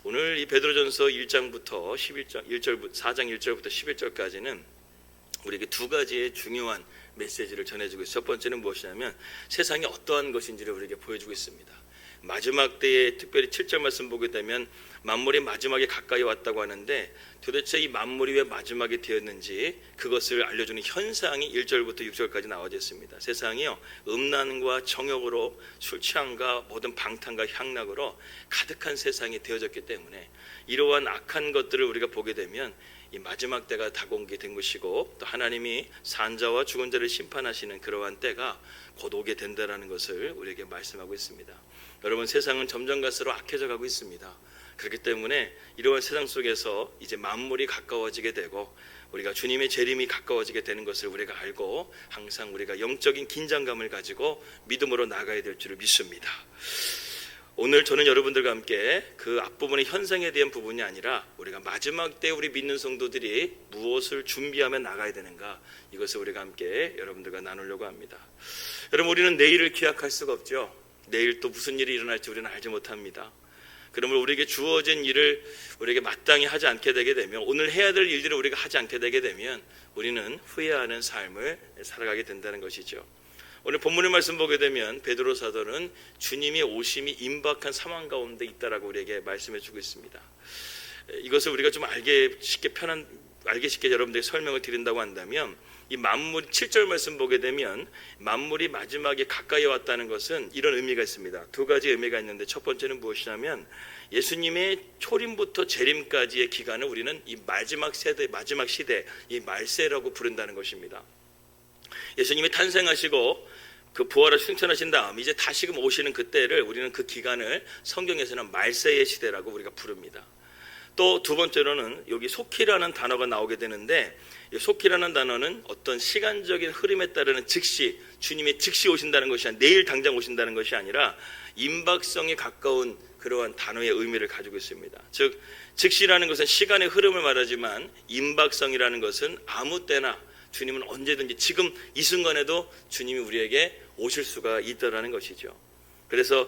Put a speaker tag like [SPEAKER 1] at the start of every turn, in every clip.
[SPEAKER 1] 오늘 이 베드로전서 1장부터 4장 1절부터 11절까지는 우리에게 두 가지의 중요한 메시지를 전해주고 있어요. 첫 번째는 무엇이냐면 세상이 어떠한 것인지를 우리에게 보여주고 있습니다. 마지막 때에 특별히 7절 말씀 보게 되면 만물이 마지막에 가까이 왔다고 하는데 도대체 이 만물이 왜 마지막에 되었는지 그것을 알려주는 현상이 1절부터 6절까지 나와져 있습니다. 세상이요, 음란과 정욕으로 술 취함과 모든 방탕과 향락으로 가득한 세상이 되어졌기 때문에 이러한 악한 것들을 우리가 보게 되면 이 마지막 때가 다가오게 된 것이고, 또 하나님이 산자와 죽은 자를 심판하시는 그러한 때가 곧 오게 된다는 것을 우리에게 말씀하고 있습니다. 여러분, 세상은 점점 갈수록 악해져 가고 있습니다. 그렇기 때문에 이러한 세상 속에서 이제 만물이 가까워지게 되고 우리가 주님의 재림이 가까워지게 되는 것을 우리가 알고 항상 우리가 영적인 긴장감을 가지고 믿음으로 나가야 될 줄을 믿습니다. 오늘 저는 여러분들과 함께 그 앞부분의 현상에 대한 부분이 아니라 우리가 마지막 때 우리 믿는 성도들이 무엇을 준비하며 나가야 되는가, 이것을 우리가 함께 여러분들과 나누려고 합니다. 여러분, 우리는 내일을 기약할 수가 없죠. 내일 또 무슨 일이 일어날지 우리는 알지 못합니다. 그러면 우리에게 주어진 일을 우리에게 마땅히 하지 않게 되게 되면, 오늘 해야 될 일들을 우리가 하지 않게 되게 되면 우리는 후회하는 삶을 살아가게 된다는 것이죠. 오늘 본문의 말씀 보게 되면 베드로 사도는 주님의 오심이 임박한 상황 가운데 있다라고 우리에게 말씀해 주고 있습니다. 이것을 우리가 좀 알기 쉽게 여러분들에게 설명을 드린다고 한다면, 이 만물 7절 말씀 보게 되면 만물이 마지막에 가까이 왔다는 것은 이런 의미가 있습니다. 두 가지 의미가 있는데, 첫 번째는 무엇이냐면 예수님의 초림부터 재림까지의 기간을 우리는 이 마지막 세대, 마지막 시대, 이 말세라고 부른다는 것입니다. 예수님이 탄생하시고 그 부활을 승천하신 다음 이제 다시금 오시는 그때를 우리는 그 기간을 성경에서는 말세의 시대라고 우리가 부릅니다. 또 두 번째로는 여기 속히라는 단어가 나오게 되는데, 이 속히라는 단어는 어떤 시간적인 흐름에 따르는 즉시, 주님이 즉시 오신다는 것이 아니라 내일 당장 오신다는 것이 아니라 임박성에 가까운 그러한 단어의 의미를 가지고 있습니다. 즉 즉시라는 것은 시간의 흐름을 말하지만 임박성이라는 것은 아무 때나, 주님은 언제든지 지금 이 순간에도 주님이 우리에게 오실 수가 있다라는 것이죠. 그래서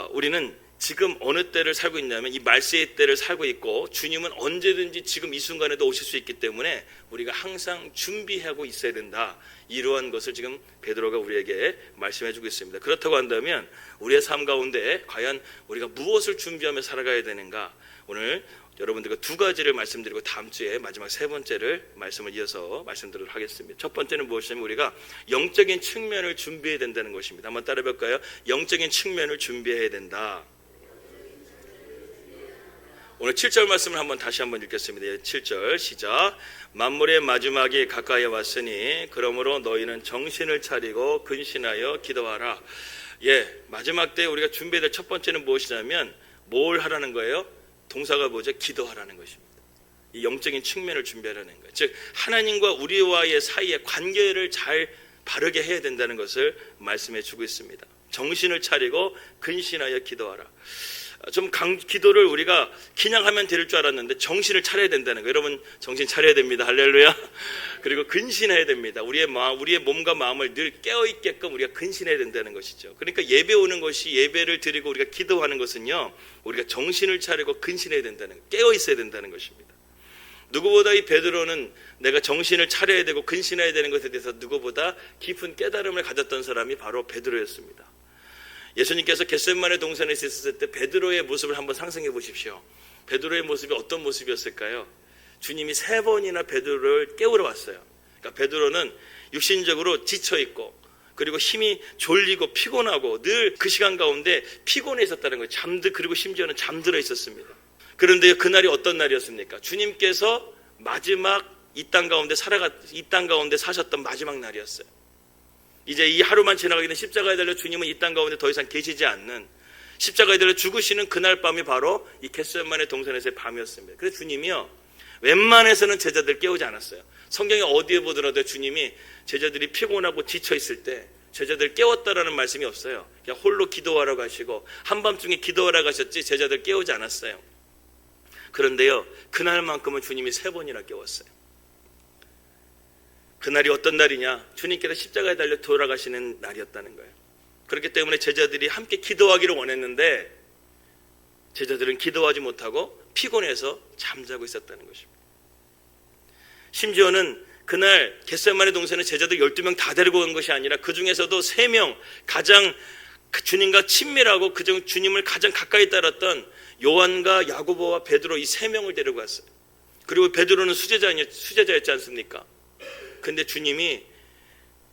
[SPEAKER 1] 우리는 지금 어느 때를 살고 있냐면 이 말세의 때를 살고 있고, 주님은 언제든지 지금 이 순간에도 오실 수 있기 때문에 우리가 항상 준비하고 있어야 된다. 이러한 것을 지금 베드로가 우리에게 말씀해 주고 있습니다. 그렇다고 한다면 우리의 삶 가운데 과연 우리가 무엇을 준비하며 살아가야 되는가, 오늘 여러분들과 두 가지를 말씀드리고 다음 주에 마지막 세 번째를 말씀을 이어서 말씀드리도록 하겠습니다. 첫 번째는 무엇이냐면 우리가 영적인 측면을 준비해야 된다는 것입니다. 한번 따라 해볼까요? 영적인 측면을 준비해야 된다. 오늘 7절 말씀을 다시 한번 읽겠습니다. 7절 시작. 만물의 마지막이 가까이 왔으니 그러므로 너희는 정신을 차리고 근신하여 기도하라. 마지막 때 우리가 준비해야 될 첫 번째는 무엇이냐면 뭘 하라는 거예요? 동사가 뭐죠? 기도하라는 것입니다. 이 영적인 측면을 준비하라는 거예요. 즉 하나님과 우리와의 사이의 관계를 잘 바르게 해야 된다는 것을 말씀해 주고 있습니다. 정신을 차리고 근신하여 기도하라. 기도를 우리가 그냥 하면 될 줄 알았는데 정신을 차려야 된다는 거예요. 여러분, 정신 차려야 됩니다. 할렐루야. 그리고 근신해야 됩니다. 우리의 몸과 마음을 늘 깨어있게끔 우리가 근신해야 된다는 것이죠. 그러니까 예배 오는 것이, 예배를 드리고 우리가 기도하는 것은요, 우리가 정신을 차리고 근신해야 된다는 거예요. 깨어있어야 된다는 것입니다. 누구보다 이 베드로는 내가 정신을 차려야 되고 근신해야 되는 것에 대해서 누구보다 깊은 깨달음을 가졌던 사람이 바로 베드로였습니다. 예수님께서 겟세마네 동산에 있었을 때 베드로의 모습을 한번 상상해 보십시오. 베드로의 모습이 어떤 모습이었을까요? 주님이 3번이나 베드로를 깨우러 왔어요. 그러니까 베드로는 육신적으로 지쳐있고, 그리고 힘이 졸리고 피곤하고 늘 그 시간 가운데 피곤해 있었다는 거예요. 그리고 심지어는 잠들어 있었습니다. 그런데 그날이 어떤 날이었습니까? 주님께서 마지막 이 땅 가운데 사셨던 마지막 날이었어요. 이제 이 하루만 지나가게 된 십자가에 달려 주님은 이 땅 가운데 더 이상 계시지 않는, 십자가에 달려 죽으시는 그날 밤이 바로 이 겟세마네 동산에서의 밤이었습니다. 그래서 주님이요, 웬만해서는 제자들 깨우지 않았어요. 성경에 어디에 보더라도 주님이 제자들이 피곤하고 지쳐 있을 때 제자들 깨웠다라는 말씀이 없어요. 그냥 홀로 기도하러 가시고 한밤중에 기도하러 가셨지 제자들 깨우지 않았어요. 그런데요, 그날만큼은 주님이 3번이나 깨웠어요. 그날이 어떤 날이냐? 주님께서 십자가에 달려 돌아가시는 날이었다는 거예요. 그렇기 때문에 제자들이 함께 기도하기를 원했는데 제자들은 기도하지 못하고 피곤해서 잠자고 있었다는 것입니다. 심지어는 그날 겟세마네 동산에 제자들 12명 다 데리고 간 것이 아니라 그 중에서도 3명 가장 주님과 친밀하고 그중 주님을 가장 가까이 따랐던 요한과 야고보와 베드로 이 3명을 데리고 갔어요. 그리고 베드로는 수제자였지 않습니까? 근데 주님이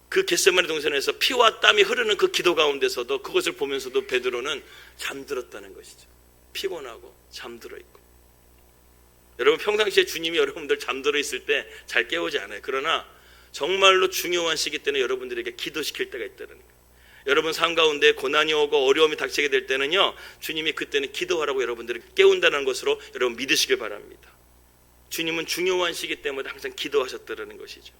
[SPEAKER 1] 그 겟세마네 동산에서 피와 땀이 흐르는 그 기도 가운데서도 그것을 보면서도 베드로는 잠들었다는 것이죠. 피곤하고 잠들어 있고. 여러분 평상시에 주님이 여러분들 잠들어 있을 때 잘 깨우지 않아요. 그러나 정말로 중요한 시기 때는 여러분들에게 기도시킬 때가 있다는 거예요. 여러분 삶 가운데 고난이 오고 어려움이 닥치게 될 때는요, 주님이 그때는 기도하라고 여러분들을 깨운다는 것으로 여러분 믿으시길 바랍니다. 주님은 중요한 시기 때마다 항상 기도하셨다는 것이죠.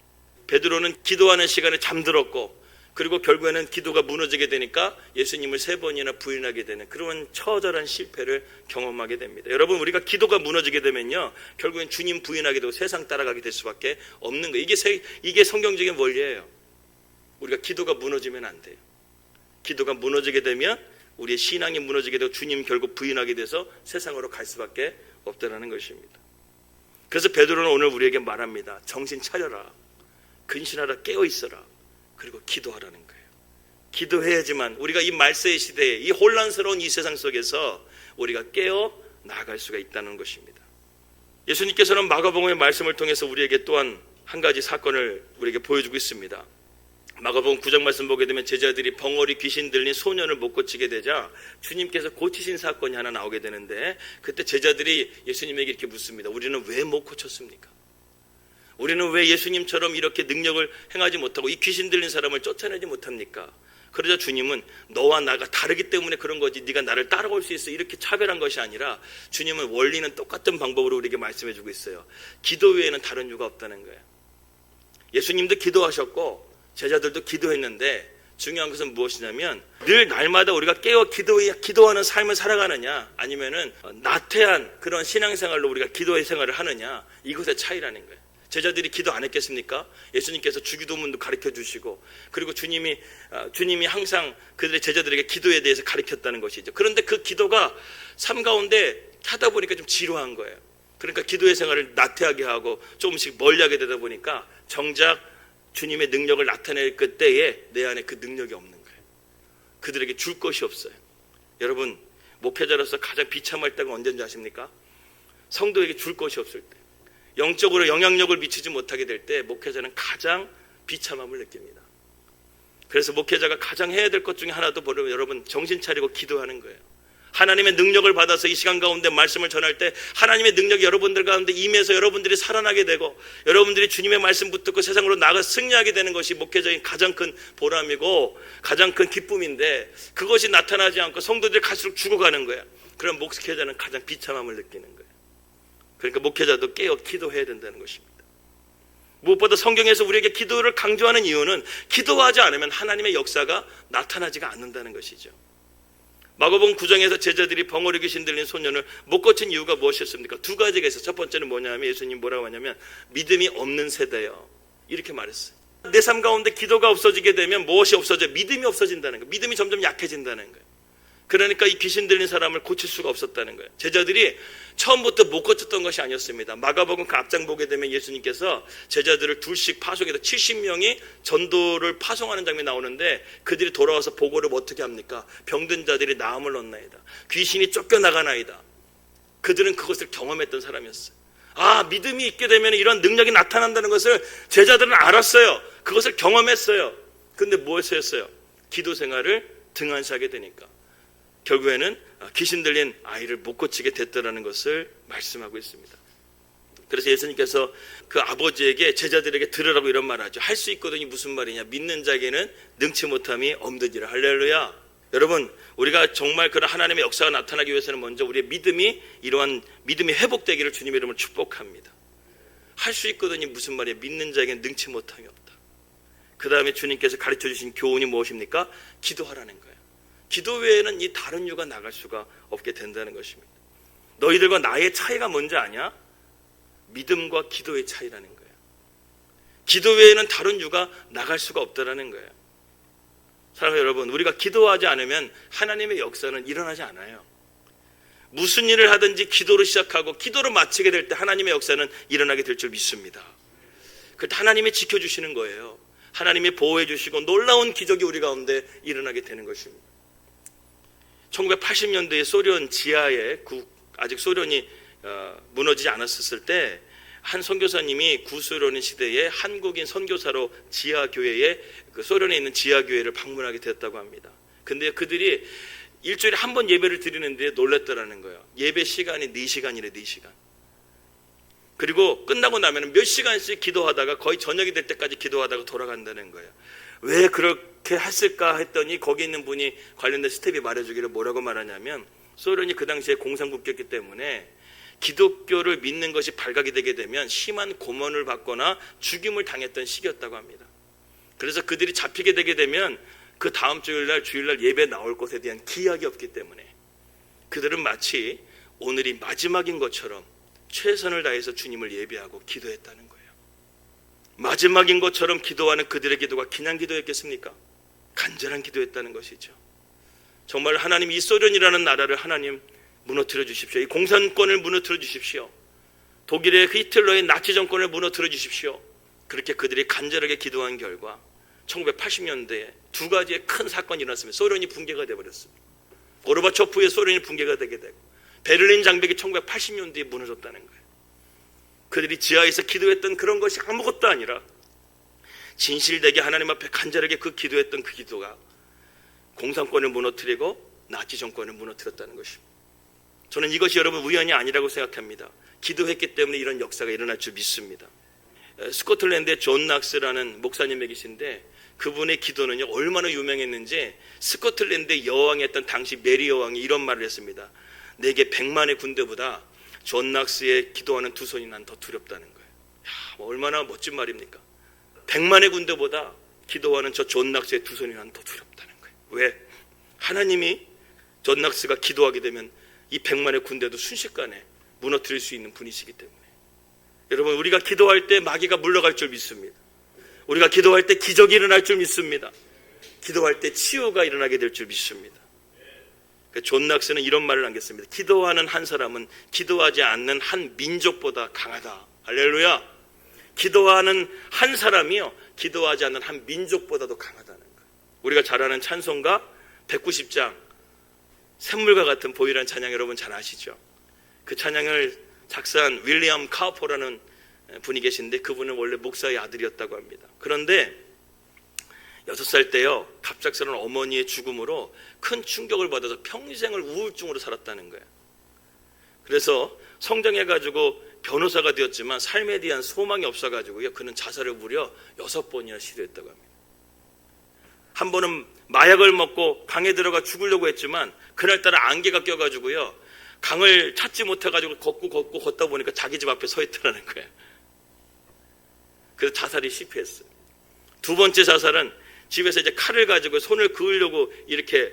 [SPEAKER 1] 베드로는 기도하는 시간에 잠들었고, 그리고 결국에는 기도가 무너지게 되니까 예수님을 3번이나 부인하게 되는 그런 처절한 실패를 경험하게 됩니다. 여러분, 우리가 기도가 무너지게 되면요, 결국엔 주님 부인하게 되고 세상 따라가게 될 수밖에 없는 거예요. 이게 성경적인 원리예요. 우리가 기도가 무너지면 안 돼요. 기도가 무너지게 되면 우리의 신앙이 무너지게 되고 주님 결국 부인하게 돼서 세상으로 갈 수밖에 없다는 것입니다. 그래서 베드로는 오늘 우리에게 말합니다. 정신 차려라. 근신하라. 깨어있어라. 그리고 기도하라는 거예요. 기도해야지만 우리가 이 말세의 시대에 이 혼란스러운 이 세상 속에서 우리가 깨어 나아갈 수가 있다는 것입니다. 예수님께서는 마가복음의 말씀을 통해서 우리에게 또한 한 가지 사건을 우리에게 보여주고 있습니다. 마가복음 9장 말씀 보게 되면 제자들이 벙어리 귀신 들린 소년을 못 고치게 되자 주님께서 고치신 사건이 하나 나오게 되는데, 그때 제자들이 예수님에게 이렇게 묻습니다. 우리는 왜 못 고쳤습니까? 우리는 왜 예수님처럼 이렇게 능력을 행하지 못하고 이 귀신 들린 사람을 쫓아내지 못합니까? 그러자 주님은 너와 나가 다르기 때문에 그런 거지, 네가 나를 따라올 수 있어, 이렇게 차별한 것이 아니라 주님은 원리는 똑같은 방법으로 우리에게 말씀해 주고 있어요. 기도 외에는 다른 이유가 없다는 거예요. 예수님도 기도하셨고 제자들도 기도했는데 중요한 것은 무엇이냐면 늘 날마다 우리가 깨어 기도하는 삶을 살아가느냐, 아니면은 나태한 그런 신앙생활로 우리가 기도의 생활을 하느냐, 이것의 차이라는 거예요. 제자들이 기도 안 했겠습니까? 예수님께서 주기도문도 가르쳐 주시고, 그리고 주님이 항상 그들의 제자들에게 기도에 대해서 가르쳤다는 것이죠. 그런데 그 기도가 삶 가운데 하다 보니까 좀 지루한 거예요. 그러니까 기도의 생활을 나태하게 하고 조금씩 멀리하게 되다 보니까 정작 주님의 능력을 나타낼 그때에 내 안에 그 능력이 없는 거예요. 그들에게 줄 것이 없어요. 여러분, 목회자로서 가장 비참할 때가 언제인지 아십니까? 성도에게 줄 것이 없을 때, 영적으로 영향력을 미치지 못하게 될 때 목회자는 가장 비참함을 느낍니다. 그래서 목회자가 가장 해야 될 것 중에 하나도 뭐냐면 여러분, 정신 차리고 기도하는 거예요. 하나님의 능력을 받아서 이 시간 가운데 말씀을 전할 때 하나님의 능력이 여러분들 가운데 임해서 여러분들이 살아나게 되고 여러분들이 주님의 말씀 붙들고 세상으로 나가 승리하게 되는 것이 목회자의 가장 큰 보람이고 가장 큰 기쁨인데, 그것이 나타나지 않고 성도들이 갈수록 죽어가는 거예요. 그럼 목회자는 가장 비참함을 느끼는 거예요. 그러니까 목회자도 깨어 기도해야 된다는 것입니다. 무엇보다 성경에서 우리에게 기도를 강조하는 이유는 기도하지 않으면 하나님의 역사가 나타나지가 않는다는 것이죠. 마가복음 9장에서 제자들이 벙어리 귀신 들린 소년을 못 고친 이유가 무엇이었습니까? 2가지가 있어요. 첫 번째는 뭐냐면 예수님 뭐라고 하냐면 믿음이 없는 세대요, 이렇게 말했어요. 내 삶 가운데 기도가 없어지게 되면 무엇이 없어져요? 믿음이 없어진다는 거예요. 믿음이 점점 약해진다는 거예요. 그러니까 이 귀신 들린 사람을 고칠 수가 없었다는 거예요. 제자들이 처음부터 못 고쳤던 것이 아니었습니다. 마가복음 그 앞장 보게 되면 예수님께서 제자들을 둘씩 파송해서 70명이 전도를 파송하는 장면이 나오는데, 그들이 돌아와서 보고를 어떻게 합니까? 병든 자들이 나음을 얻나이다, 귀신이 쫓겨나가나이다. 그들은 그것을 경험했던 사람이었어요. 아, 믿음이 있게 되면 이런 능력이 나타난다는 것을 제자들은 알았어요. 그것을 경험했어요. 근데 무엇을 했어요? 기도 생활을 등한시하게 되니까 결국에는 귀신 들린 아이를 못 고치게 됐다는 것을 말씀하고 있습니다. 그래서 예수님께서 그 아버지에게 제자들에게 들으라고 이런 말을 하죠. 할 수 있거든요. 무슨 말이냐? 믿는 자에게는 능치 못함이 없느니라. 할렐루야. 여러분, 우리가 정말 그런 하나님의 역사가 나타나기 위해서는 먼저 우리의 믿음이, 이러한 믿음이 회복되기를 주님의 이름으로 축복합니다. 할 수 있거든요. 무슨 말이에요? 믿는 자에게는 능치 못함이 없다. 그 다음에 주님께서 가르쳐 주신 교훈이 무엇입니까? 기도하라는 거예요. 기도 외에는 이 다른 이유가 나갈 수가 없게 된다는 것입니다. 너희들과 나의 차이가 뭔지 아냐? 믿음과 기도의 차이라는 거예요. 기도 외에는 다른 이유가 나갈 수가 없다라는 거예요. 사랑하는 여러분, 우리가 기도하지 않으면 하나님의 역사는 일어나지 않아요. 무슨 일을 하든지 기도로 시작하고 기도로 마치게 될 때 하나님의 역사는 일어나게 될 줄 믿습니다. 그때 하나님이 지켜주시는 거예요. 하나님이 보호해 주시고 놀라운 기적이 우리 가운데 일어나게 되는 것입니다. 1980년대에 소련 지하에 아직 소련이 무너지지 않았을 때 한 선교사님이 구소련 시대에 한국인 선교사로 지하교회에 소련에 있는 지하교회를 방문하게 되었다고 합니다. 근데 그들이 일주일에 한 번 예배를 드리는데 놀랐다라는 거예요. 예배 시간이 4시간이래 4시간. 그리고 끝나고 나면 몇 시간씩 기도하다가 거의 저녁이 될 때까지 기도하다가 돌아간다는 거예요. 왜 그렇게 했을까 했더니 거기 있는 분이 관련된 스텝이 말해주기를 뭐라고 말하냐면 소련이 그 당시에 공산국가였기 때문에 기독교를 믿는 것이 발각이 되게 되면 심한 고문을 받거나 죽임을 당했던 시기였다고 합니다. 그래서 그들이 잡히게 되게 되면 그 다음 주일날 예배 나올 것에 대한 기약이 없기 때문에 그들은 마치 오늘이 마지막인 것처럼 최선을 다해서 주님을 예배하고 기도했다는 거예요. 마지막인 것처럼 기도하는 그들의 기도가 그냥 기도였겠습니까? 간절한 기도였다는 것이죠. 정말 하나님 이 소련이라는 나라를 하나님 무너뜨려 주십시오. 이 공산권을 무너뜨려 주십시오. 독일의 히틀러의 나치 정권을 무너뜨려 주십시오. 그렇게 그들이 간절하게 기도한 결과 1980년대에 두 가지의 큰 사건이 일어났습니다. 소련이 붕괴가 되어버렸습니다. 고르바초프의 소련이 붕괴가 되게 되고 베를린 장벽이 1980년대에 무너졌다는 거예요. 그들이 지하에서 기도했던 그런 것이 아무것도 아니라 진실되게 하나님 앞에 간절하게 기도했던 그 기도가 공산권을 무너뜨리고 나치 정권을 무너뜨렸다는 것입니다. 저는 이것이 여러분 우연이 아니라고 생각합니다. 기도했기 때문에 이런 역사가 일어날 줄 믿습니다. 스코틀랜드의 존 낙스라는 목사님이 계신데 그분의 기도는요 얼마나 유명했는지 스코틀랜드의 여왕이었던 당시 메리 여왕이 이런 말을 했습니다. 내게 100만의 군대보다 존 낙스의 기도하는 두 손이 난 더 두렵다는 거예요. 얼마나 멋진 말입니까? 100만의 군대보다 기도하는 저 존 낙스의 두 손이 난 더 두렵다는 거예요. 왜? 하나님이 존 낙스가 기도하게 되면 이 100만의 군대도 순식간에 무너뜨릴 수 있는 분이시기 때문에 여러분 우리가 기도할 때 마귀가 물러갈 줄 믿습니다. 우리가 기도할 때 기적이 일어날 줄 믿습니다. 기도할 때 치유가 일어나게 될 줄 믿습니다. 존 낙스는 이런 말을 남겼습니다. 기도하는 한 사람은 기도하지 않는 한 민족보다 강하다. 할렐루야. 기도하는 한 사람이요 기도하지 않는 한 민족보다도 강하다는 거예요. 우리가 잘 아는 찬송가 190장 샘물과 같은 보이라는 찬양 여러분 잘 아시죠? 그 찬양을 작사한 윌리엄 카우퍼라는 분이 계신데 그분은 원래 목사의 아들이었다고 합니다. 그런데 6살 때요 갑작스러운 어머니의 죽음으로 큰 충격을 받아서 평생을 우울증으로 살았다는 거예요. 그래서 성장해가지고 변호사가 되었지만 삶에 대한 소망이 없어가지고요 그는 자살을 무려 6번이나 시도했다고 합니다. 한 번은 마약을 먹고 강에 들어가 죽으려고 했지만 그날따라 안개가 껴가지고요 강을 찾지 못해가지고 걷고 걷다 보니까 자기 집 앞에 서 있더라는 거예요. 그래서 자살이 실패했어요. 두 번째 자살은 집에서 이제 칼을 가지고 손을 그으려고 이렇게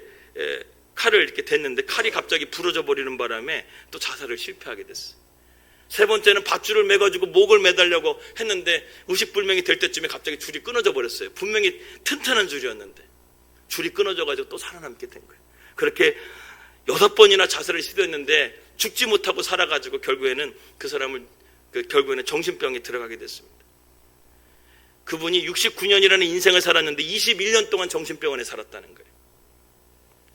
[SPEAKER 1] 칼을 이렇게 댔는데 칼이 갑자기 부러져 버리는 바람에 또 자살을 실패하게 됐어요. 세 번째는 밧줄을 매가지고 목을 매달려고 했는데 의식불명이 될 때쯤에 갑자기 줄이 끊어져 버렸어요. 분명히 튼튼한 줄이었는데 줄이 끊어져가지고 또 살아남게 된 거예요. 그렇게 6번이나 자살을 시도했는데 죽지 못하고 살아가지고 결국에는 그 사람을 결국에는 정신병에 들어가게 됐습니다. 그분이 69년이라는 인생을 살았는데 21년 동안 정신병원에 살았다는 거예요.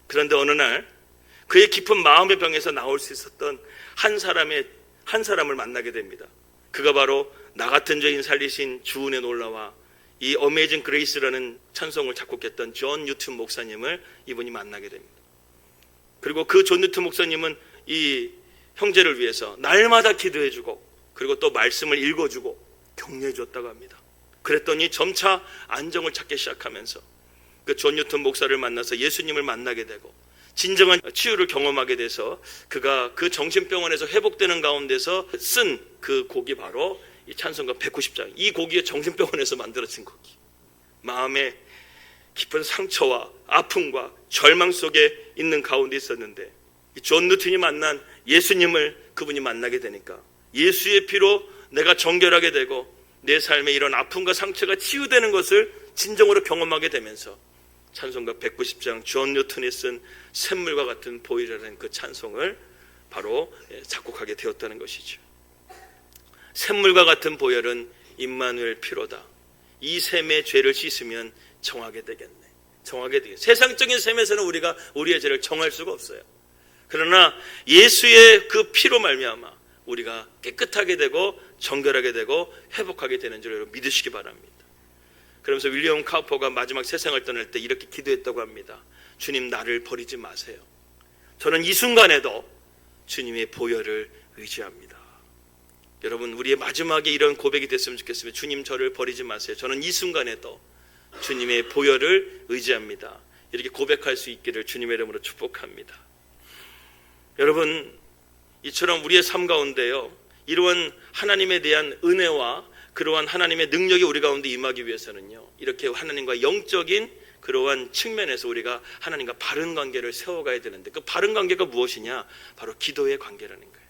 [SPEAKER 1] 그런데 어느 날 그의 깊은 마음의 병에서 나올 수 있었던 한 사람을 만나게 됩니다. 그가 바로 나 같은 죄인 살리신 주은혜 놀라와 이 어메이징 그레이스라는 찬송을 작곡했던 존 뉴튼 목사님을 이분이 만나게 됩니다. 그리고 그 존 뉴튼 목사님은 이 형제를 위해서 날마다 기도해주고 그리고 또 말씀을 읽어주고 격려해줬다고 합니다. 그랬더니 점차 안정을 찾기 시작하면서 그 존 뉴튼 목사를 만나서 예수님을 만나게 되고 진정한 치유를 경험하게 돼서 그가 그 정신병원에서 회복되는 가운데서 쓴 그 곡이 바로 이 찬송가 190장. 이 곡이 정신병원에서 만들어진 곡이. 마음의 깊은 상처와 아픔과 절망 속에 있는 가운데 있었는데 존 뉴튼이 만난 예수님을 그분이 만나게 되니까 예수의 피로 내가 정결하게 되고 내 삶에 이런 아픔과 상처가 치유되는 것을 진정으로 경험하게 되면서 찬송가 190장 존 뉴튼이 쓴 샘물과 같은 보이라는 그 찬송을 바로 작곡하게 되었다는 것이죠. 샘물과 같은 보혈은 임마누엘 피로다. 이 샘의 죄를 씻으면 정하게 되겠네. 정하게 되겠네. 세상적인 샘에서는 우리가 우리의 죄를 정할 수가 없어요. 그러나 예수의 그 피로 말미암아 우리가 깨끗하게 되고 정결하게 되고 회복하게 되는 줄 여러분 믿으시기 바랍니다. 그러면서 윌리엄 카우퍼가 마지막 세상을 떠날 때 이렇게 기도했다고 합니다. 주님, 나를 버리지 마세요. 저는 이 순간에도 주님의 보혈을 의지합니다. 여러분, 우리의 마지막에 이런 고백이 됐으면 좋겠습니다. 주님, 저를 버리지 마세요. 저는 이 순간에도 주님의 보혈을 의지합니다. 이렇게 고백할 수 있기를 주님의 이름으로 축복합니다. 여러분, 이처럼 우리의 삶 가운데요, 이러한 하나님에 대한 은혜와 그러한 하나님의 능력이 우리 가운데 임하기 위해서는요, 이렇게 하나님과 영적인 그러한 측면에서 우리가 하나님과 바른 관계를 세워가야 되는데, 그 바른 관계가 무엇이냐? 바로 기도의 관계라는 거예요.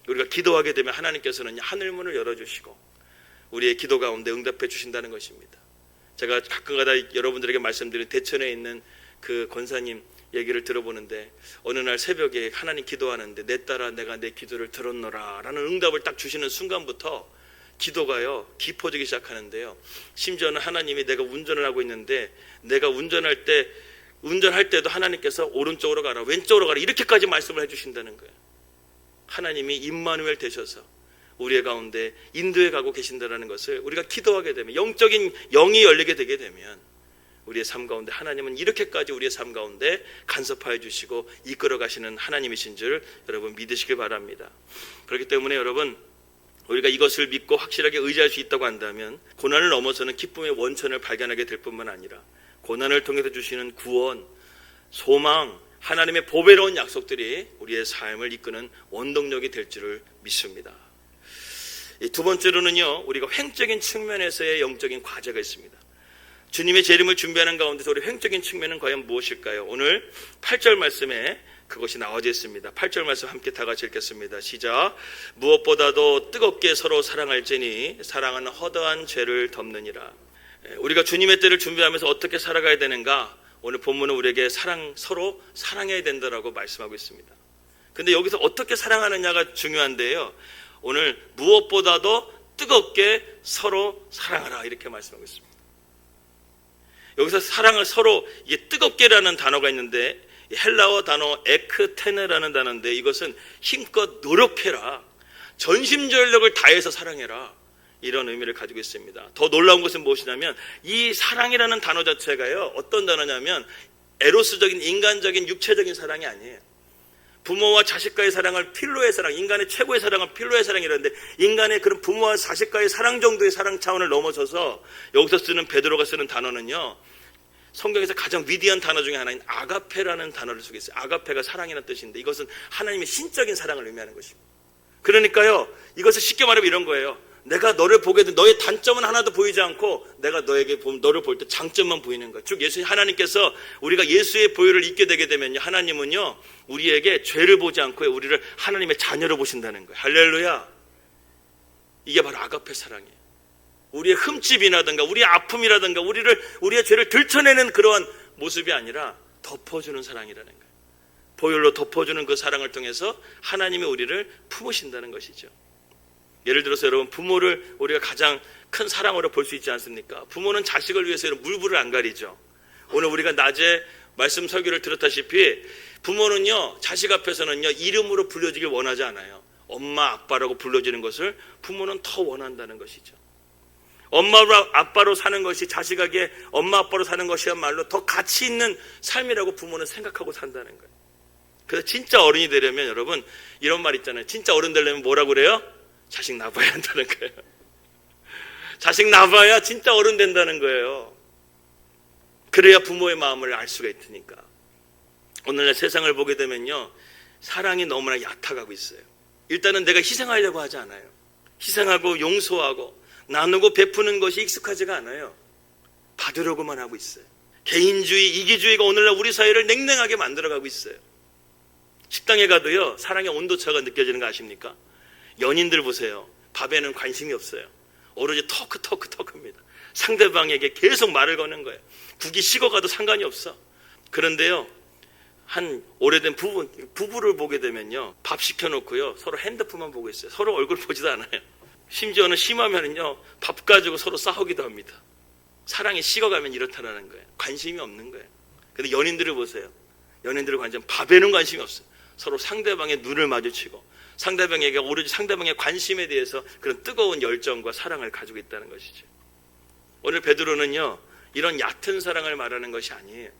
[SPEAKER 1] 우리가 기도하게 되면 하나님께서는 하늘문을 열어주시고 우리의 기도 가운데 응답해 주신다는 것입니다. 제가 가끔가다 여러분들에게 말씀드린 대천에 있는 그 권사님 얘기를 들어보는데, 어느 날 새벽에 하나님 기도하는데 내 딸아 내가 내 기도를 들었노라 라는 응답을 딱 주시는 순간부터 기도가요 깊어지기 시작하는데요, 심지어는 하나님이 내가 운전을 하고 있는데 내가 운전할 때도 하나님께서 오른쪽으로 가라 왼쪽으로 가라 이렇게까지 말씀을 해주신다는 거예요. 하나님이 임마누엘 되셔서 우리의 가운데 인도해 가고 계신다는 것을 우리가 기도하게 되면, 영적인 영이 열리게 되게 되면 우리의 삶 가운데 하나님은 이렇게까지 우리의 삶 가운데 간섭하여 주시고 이끌어 가시는 하나님이신 줄 여러분 믿으시길 바랍니다. 그렇기 때문에 여러분, 우리가 이것을 믿고 확실하게 의지할 수 있다고 한다면 고난을 넘어서는 기쁨의 원천을 발견하게 될 뿐만 아니라 고난을 통해서 주시는 구원, 소망, 하나님의 보배로운 약속들이 우리의 삶을 이끄는 원동력이 될 줄을 믿습니다. 두 번째로는요, 우리가 횡적인 측면에서의 영적인 과제가 있습니다. 주님의 재림을 준비하는 가운데서 우리 횡적인 측면은 과연 무엇일까요? 오늘 8절 말씀에 그것이 나와져 있습니다. 8절 말씀 함께 다 같이 읽겠습니다. 시작. 무엇보다도 뜨겁게 서로 사랑할지니 사랑은 허다한 죄를 덮느니라. 우리가 주님의 때를 준비하면서 어떻게 살아가야 되는가? 오늘 본문은 우리에게 서로 사랑해야 된다라고 말씀하고 있습니다. 근데 여기서 어떻게 사랑하느냐가 중요한데요, 오늘 무엇보다도 뜨겁게 서로 사랑하라 이렇게 말씀하고 있습니다. 여기서 사랑을 서로, 이게 뜨겁게라는 단어가 있는데 헬라어 단어 에크테네라는 단어인데, 이것은 힘껏 노력해라, 전심전력을 다해서 사랑해라, 이런 의미를 가지고 있습니다. 더 놀라운 것은 무엇이냐면 이 사랑이라는 단어 자체가요, 어떤 단어냐면 에로스적인 인간적인 육체적인 사랑이 아니에요. 부모와 자식과의 사랑을 필로의 사랑, 인간의 최고의 사랑은 필로의 사랑이라는데, 인간의 그런 부모와 자식과의 사랑 정도의 사랑 차원을 넘어서서 여기서 쓰는 베드로가 쓰는 단어는요, 성경에서 가장 위대한 단어 중에 하나인 아가페라는 단어를 쓰고 있어요. 아가페가 사랑이라는 뜻인데 이것은 하나님의 신적인 사랑을 의미하는 것입니다. 그러니까요, 이것을 쉽게 말하면 이런 거예요. 내가 너를 보게 된 너의 단점은 하나도 보이지 않고 내가 너를 볼 때 장점만 보이는 거예요. 즉 예수 하나님께서 우리가 예수의 보혈을 입게 되게 되면요, 하나님은요 우리에게 죄를 보지 않고 우리를 하나님의 자녀로 보신다는 거예요. 할렐루야. 이게 바로 아가페 사랑이에요. 우리의 흠집이라든가 우리의 아픔이라든가 우리의 죄를 들춰내는 그러한 모습이 아니라 덮어주는 사랑이라는 거예요. 보혈로 덮어주는 그 사랑을 통해서 하나님이 우리를 품으신다는 것이죠. 예를 들어서 여러분, 부모를 우리가 가장 큰 사랑으로 볼 수 있지 않습니까? 부모는 자식을 위해서 물불을 안 가리죠. 오늘 우리가 낮에 말씀 설교를 들었다시피 부모는요, 자식 앞에서는요 이름으로 불려지길 원하지 않아요. 엄마 아빠라고 불러지는 것을 부모는 더 원한다는 것이죠. 엄마와 아빠로 사는 것이 자식에게 엄마 아빠로 사는 것이야말로 더 가치 있는 삶이라고 부모는 생각하고 산다는 거예요. 그래서 진짜 어른이 되려면 여러분, 이런 말 있잖아요. 진짜 어른 되려면 뭐라고 그래요? 자식 낳아야 한다는 거예요. 자식 낳아야 진짜 어른 된다는 거예요. 그래야 부모의 마음을 알 수가 있으니까. 오늘날 세상을 보게 되면요, 사랑이 너무나 얕아가고 있어요. 일단은 내가 희생하려고 하지 않아요. 희생하고 용서하고 나누고 베푸는 것이 익숙하지가 않아요. 받으려고만 하고 있어요. 개인주의, 이기주의가 오늘날 우리 사회를 냉랭하게 만들어가고 있어요. 식당에 가도요, 사랑의 온도차가 느껴지는 거 아십니까? 연인들 보세요. 밥에는 관심이 없어요. 오로지 토크입니다. 상대방에게 계속 말을 거는 거예요. 국이 식어가도 상관이 없어. 그런데요, 한 오래된 부부를 보게 되면요, 밥 시켜놓고요 서로 핸드폰만 보고 있어요. 서로 얼굴 보지도 않아요. 심지어는 심하면은요 밥 가지고 서로 싸우기도 합니다. 사랑이 식어가면 이렇다라는 거예요. 관심이 없는 거예요. 근데 연인들을 보세요. 연인들의 관심, 밥에는 관심이 없어요. 서로 상대방의 눈을 마주치고 상대방에게 오로지 상대방의 관심에 대해서 그런 뜨거운 열정과 사랑을 가지고 있다는 것이죠. 오늘 베드로는요 이런 얕은 사랑을 말하는 것이 아니에요.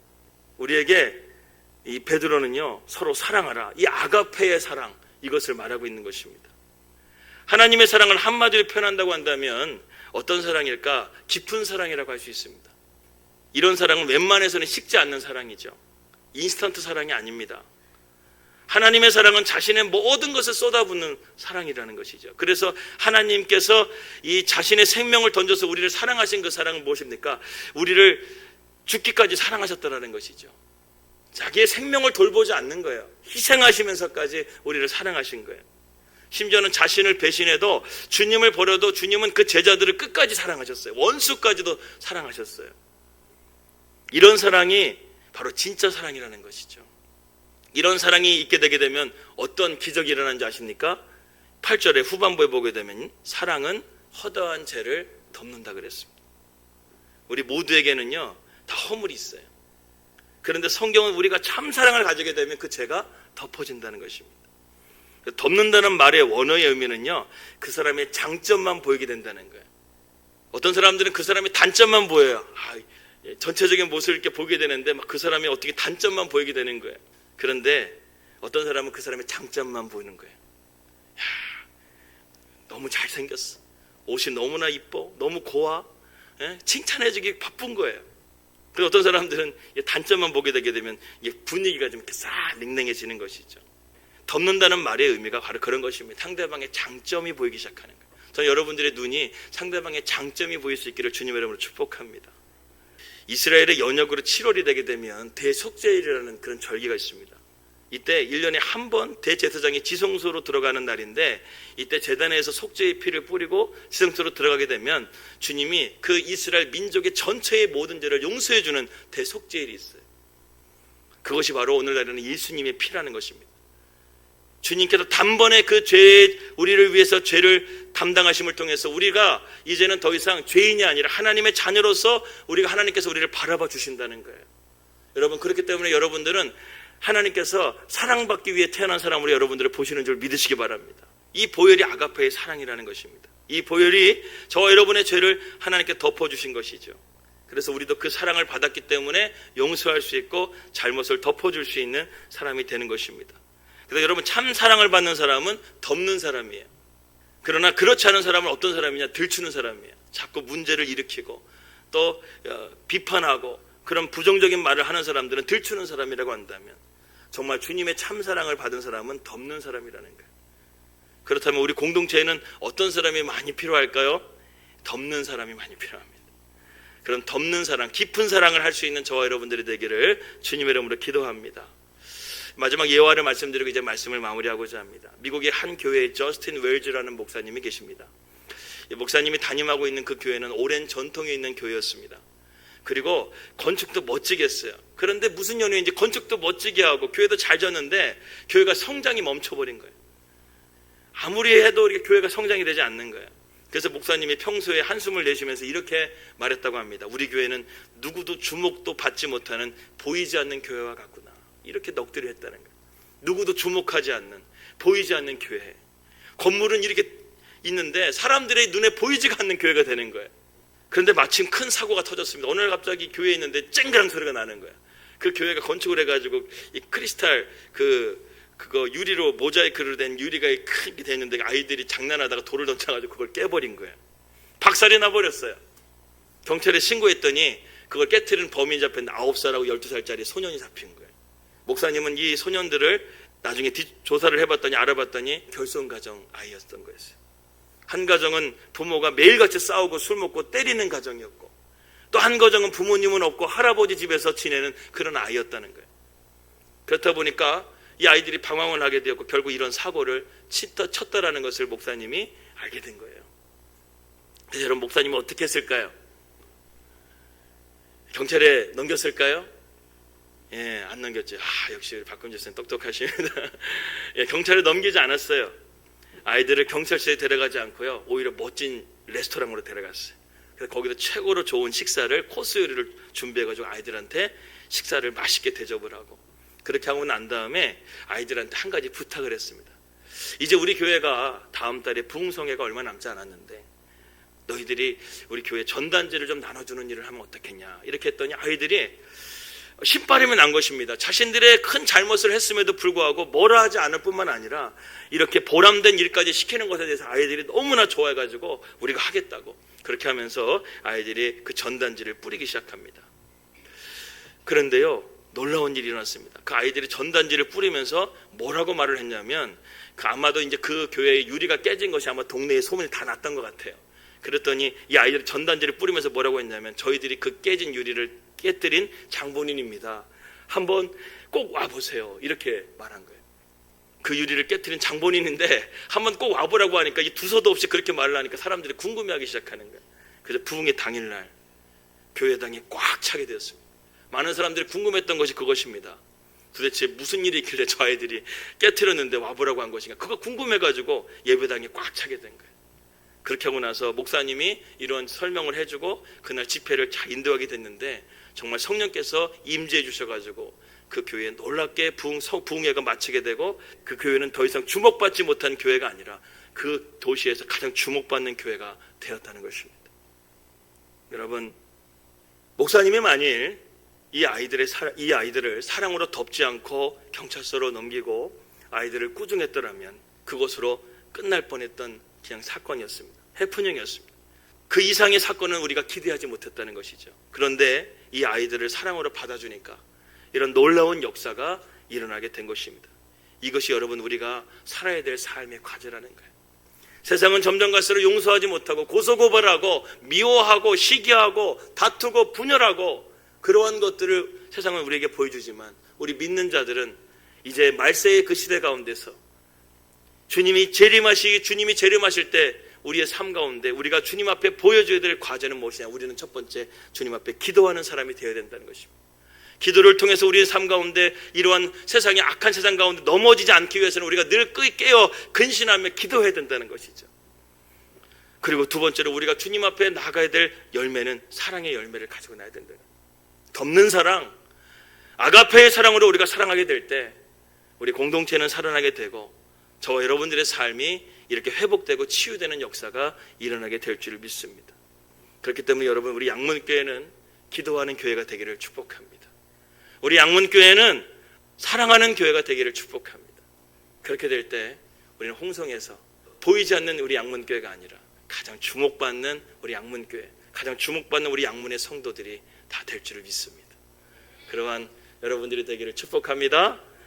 [SPEAKER 1] 우리에게 이 베드로는요 서로 사랑하라, 이 아가페의 사랑, 이것을 말하고 있는 것입니다. 하나님의 사랑을 한마디로 표현한다고 한다면 어떤 사랑일까? 깊은 사랑이라고 할 수 있습니다. 이런 사랑은 웬만해서는 식지 않는 사랑이죠. 인스턴트 사랑이 아닙니다. 하나님의 사랑은 자신의 모든 것을 쏟아붓는 사랑이라는 것이죠. 그래서 하나님께서 이 자신의 생명을 던져서 우리를 사랑하신 그 사랑은 무엇입니까? 우리를 죽기까지 사랑하셨다는 것이죠. 자기의 생명을 돌보지 않는 거예요. 희생하시면서까지 우리를 사랑하신 거예요. 심지어는 자신을 배신해도 주님을 버려도 주님은 그 제자들을 끝까지 사랑하셨어요. 원수까지도 사랑하셨어요. 이런 사랑이 바로 진짜 사랑이라는 것이죠. 이런 사랑이 있게 되게 되면 어떤 기적이 일어나는지 아십니까? 8절의 후반부에 보게 되면 사랑은 허다한 죄를 덮는다 그랬습니다. 우리 모두에게는요 다 허물이 있어요. 그런데 성경은 우리가 참 사랑을 가지게 되면 그 죄가 덮어진다는 것입니다. 덮는다는 말의 원어의 의미는요 그 사람의 장점만 보이게 된다는 거예요. 어떤 사람들은 그 사람의 단점만 보여요. 전체적인 모습을 이렇게 보게 되는데 막 그 사람이 어떻게 단점만 보이게 되는 거예요. 그런데 어떤 사람은 그 사람의 장점만 보이는 거예요. 야, 너무 잘생겼어. 옷이 너무나 이뻐. 너무 고와. 칭찬해주기 바쁜 거예요. 그리고 어떤 사람들은 단점만 보게 되게 되면 분위기가 좀 이렇게 싹 냉랭해지는 것이죠. 덮는다는 말의 의미가 바로 그런 것입니다. 상대방의 장점이 보이기 시작하는 거예요. 저는 여러분들의 눈이 상대방의 장점이 보일 수 있기를 주님의 이름으로 축복합니다. 이스라엘의 연역으로 7월이 되게 되면 대속죄일이라는 그런 절기가 있습니다. 이때 1년에 한 번 대제사장이 지성소로 들어가는 날인데 이때 제단에서 속죄의 피를 뿌리고 지성소로 들어가게 되면 주님이 그 이스라엘 민족의 전체의 모든 죄를 용서해 주는 대속죄일이 있어요. 그것이 바로 오늘날에는 예수님의 피라는 것입니다. 주님께서 단번에 그 죄, 우리를 위해서 죄를 담당하심을 통해서 우리가 이제는 더 이상 죄인이 아니라 하나님의 자녀로서 우리가 하나님께서 우리를 바라봐 주신다는 거예요. 여러분, 그렇기 때문에 여러분들은 하나님께서 사랑받기 위해 태어난 사람으로 여러분들을 보시는 줄 믿으시기 바랍니다. 이 보혈이 아가페의 사랑이라는 것입니다. 이 보혈이 저와 여러분의 죄를 하나님께 덮어주신 것이죠. 그래서 우리도 그 사랑을 받았기 때문에 용서할 수 있고 잘못을 덮어줄 수 있는 사람이 되는 것입니다. 그래서 여러분, 참 사랑을 받는 사람은 덮는 사람이에요. 그러나 그렇지 않은 사람은 어떤 사람이냐? 들추는 사람이에요. 자꾸 문제를 일으키고 또 비판하고 그런 부정적인 말을 하는 사람들은 들추는 사람이라고 한다면 정말 주님의 참 사랑을 받은 사람은 덮는 사람이라는 거예요. 그렇다면 우리 공동체에는 어떤 사람이 많이 필요할까요? 덮는 사람이 많이 필요합니다. 그런 덮는 사랑, 깊은 사랑을 할 수 있는 저와 여러분들이 되기를 주님의 이름으로 기도합니다. 마지막 예화를 말씀드리고 이제 말씀을 마무리하고자 합니다. 미국의 한 교회에 저스틴 웰즈라는 목사님이 계십니다. 이 목사님이 담임하고 있는 그 교회는 오랜 전통이 있는 교회였습니다. 그리고 건축도 멋지게 했어요. 그런데 무슨 연유인지 건축도 멋지게 하고 교회도 잘 졌는데 교회가 성장이 멈춰버린 거예요. 아무리 해도 이렇게 교회가 성장이 되지 않는 거예요. 그래서 목사님이 평소에 한숨을 내쉬면서 이렇게 말했다고 합니다. 우리 교회는 누구도 주목도 받지 못하는 보이지 않는 교회와 같구나. 이렇게 넋두리 했다는 거예요. 누구도 주목하지 않는, 보이지 않는 교회. 건물은 이렇게 있는데 사람들의 눈에 보이지가 않는 교회가 되는 거예요. 그런데 마침 큰 사고가 터졌습니다. 어느 날 갑자기 교회에 있는데 쨍그랑 소리가 나는 거예요. 그 교회가 건축을 해가지고 이 크리스탈 그거 유리로 모자이크로 된 유리가 크게 돼 있는데 아이들이 장난하다가 돌을 던져가지고 그걸 깨버린 거예요. 박살이 나버렸어요. 경찰에 신고했더니 그걸 깨트린 범인이 잡혔는데 9살하고 12살짜리 소년이 잡힌 거예요. 목사님은 이 소년들을 나중에 조사를 해봤더니 알아봤더니 결손가정 아이였던 거였어요. 한 가정은 부모가 매일같이 싸우고 술 먹고 때리는 가정이었고 또 한 가정은 부모님은 없고 할아버지 집에서 지내는 그런 아이였다는 거예요. 그렇다 보니까 이 아이들이 방황을 하게 되었고 결국 이런 사고를 쳤다라는 것을 목사님이 알게 된 거예요. 그래서 여러분, 목사님은 어떻게 했을까요? 경찰에 넘겼을까요? 안 넘겼죠. 역시 박근재 선생님 똑똑하십니다. 경찰에 넘기지 않았어요. 아이들을 경찰서에 데려가지 않고요, 오히려 멋진 레스토랑으로 데려갔어요. 그래서 거기서 최고로 좋은 식사를, 코스 요리를 준비해가지고 아이들한테 식사를 맛있게 대접을 하고, 그렇게 하고 난 다음에 아이들한테 한 가지 부탁을 했습니다. 이제 우리 교회가 다음 달에 부흥성회가 얼마 남지 않았는데 너희들이 우리 교회 전단지를 좀 나눠주는 일을 하면 어떻겠냐, 이렇게 했더니 아이들이 신바람이 난 것입니다. 자신들의 큰 잘못을 했음에도 불구하고 뭐라 하지 않을 뿐만 아니라 이렇게 보람된 일까지 시키는 것에 대해서 아이들이 너무나 좋아해가지고 우리가 하겠다고, 그렇게 하면서 아이들이 그 전단지를 뿌리기 시작합니다. 그런데요, 놀라운 일이 일어났습니다. 그 아이들이 전단지를 뿌리면서 뭐라고 말을 했냐면, 아마도 이제 그 교회의 유리가 깨진 것이 아마 동네에 소문이 다 났던 것 같아요. 그랬더니 이 아이들이 전단지를 뿌리면서 뭐라고 했냐면, 저희들이 그 깨진 유리를 깨뜨린 장본인입니다. 한번 꼭 와보세요. 이렇게 말한 거예요. 그 유리를 깨뜨린 장본인인데 한번 꼭 와보라고 하니까 이 두서도 없이 그렇게 말을 하니까 사람들이 궁금해하기 시작하는 거예요. 그래서 부흥의 당일날 교회당이 꽉 차게 되었습니다. 많은 사람들이 궁금했던 것이 그것입니다. 도대체 무슨 일이 있길래 저 아이들이 깨뜨렸는데 와보라고 한 것인가, 그거 궁금해가지고 예배당이 꽉 차게 된 거예요. 그렇게 하고 나서 목사님이 이런 설명을 해주고 그날 집회를 잘 인도하게 됐는데, 정말 성령께서 임재해 주셔가지고 그 교회에 놀랍게 부흥회가 마치게 되고, 그 교회는 더 이상 주목받지 못한 교회가 아니라 그 도시에서 가장 주목받는 교회가 되었다는 것입니다. 여러분, 목사님이 만일 이 아이들을 사랑으로 덮지 않고 경찰서로 넘기고 아이들을 꾸중했더라면 그것으로 끝날 뻔했던 그냥 사건이었습니다. 해프닝이었습니다. 그 이상의 사건은 우리가 기대하지 못했다는 것이죠. 그런데 이 아이들을 사랑으로 받아주니까 이런 놀라운 역사가 일어나게 된 것입니다. 이것이 여러분, 우리가 살아야 될 삶의 과제라는 거예요. 세상은 점점 갈수록 용서하지 못하고 고소고발하고 미워하고 시기하고 다투고 분열하고 그러한 것들을 세상은 우리에게 보여주지만, 우리 믿는 자들은 이제 말세의 그 시대 가운데서 주님이 재림하실 때 우리의 삶 가운데 우리가 주님 앞에 보여줘야 될 과제는 무엇이냐? 우리는 첫 번째 주님 앞에 기도하는 사람이 되어야 된다는 것입니다. 기도를 통해서 우리의 삶 가운데 이러한 세상의 악한 세상 가운데 넘어지지 않기 위해서는 우리가 늘 깨어 근신하며 기도해야 된다는 것이죠. 그리고 두 번째로 우리가 주님 앞에 나가야 될 열매는 사랑의 열매를 가지고 나야 된다는 거예요. 덮는 사랑, 아가페의 사랑으로 우리가 사랑하게 될 때 우리 공동체는 살아나게 되고 저와 여러분들의 삶이 이렇게 회복되고 치유되는 역사가 일어나게 될 줄 믿습니다. 그렇기 때문에 여러분, 우리 양문교회는 기도하는 교회가 되기를 축복합니다. 우리 양문교회는 사랑하는 교회가 되기를 축복합니다. 그렇게 될 때 우리는 홍성에서 보이지 않는 우리 양문교회가 아니라 가장 주목받는 우리 양문교회, 가장 주목받는 우리 양문의 성도들이 다 될 줄을 믿습니다. 그러한 여러분들이 되기를 축복합니다.